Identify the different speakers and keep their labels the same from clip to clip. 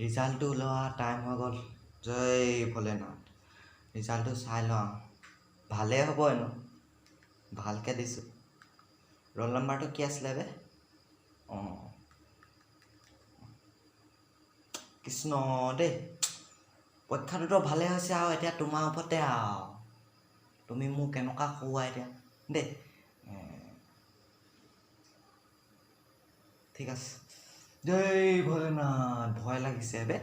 Speaker 1: ৰিজাল্টটো ওলোৱা টাইম হৈ গ'ল জয় ভোলেনাথ ৰিজাল্টটো চাই লওঁ ভালেই হ'ব এনো ভালকৈ দিছোঁ ৰোল নম্বৰটো কি আছিলে বে অঁ কৃষ্ণ দেই পৰীক্ষাটোতো ভালেই হৈছে আৰু এতিয়া তোমাৰ ওপৰতে আৰু তুমি মোক কেনেকুৱা খুওৱা এতিয়া দেই ঠিক আছে জয় ভোলেনাথ ভয় লাগিছে বে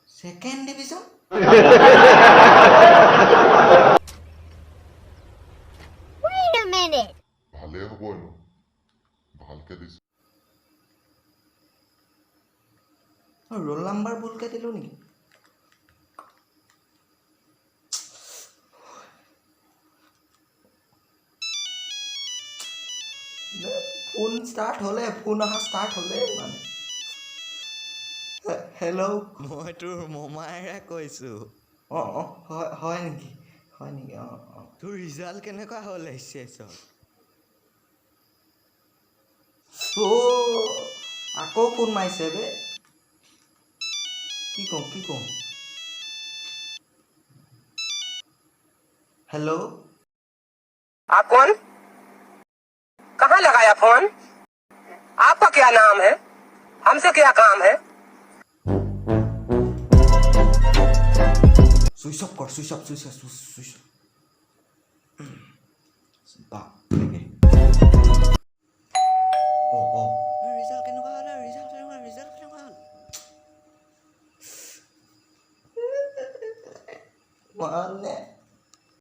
Speaker 1: second division
Speaker 2: Wait a minute.
Speaker 3: ভালে হ'ব এনো ভালকে দিছে
Speaker 1: ৰোল নাম্বাৰ ভুলকৈ দিলোঁ নেকি ফোন ষ্টাৰ্ট হ'লে ফোন অহা ষ্টাৰ্ট হ'লে মানে হেল্ল' মই তোৰ মমায়েৰে কৈছোঁ অঁ অঁ হয় নেকি অঁ অঁ তোৰ ৰিজাল্ট কেনেকুৱা হ'ল এইচএছৰ আকৌ ফোন মাৰিছে বে কি কওঁ हेलो
Speaker 4: आप कौन कहाँ लगाया फोन आपका क्या नाम है हमसे क्या काम है
Speaker 1: स्विच ऑफ कर स्विच ऑफ बाप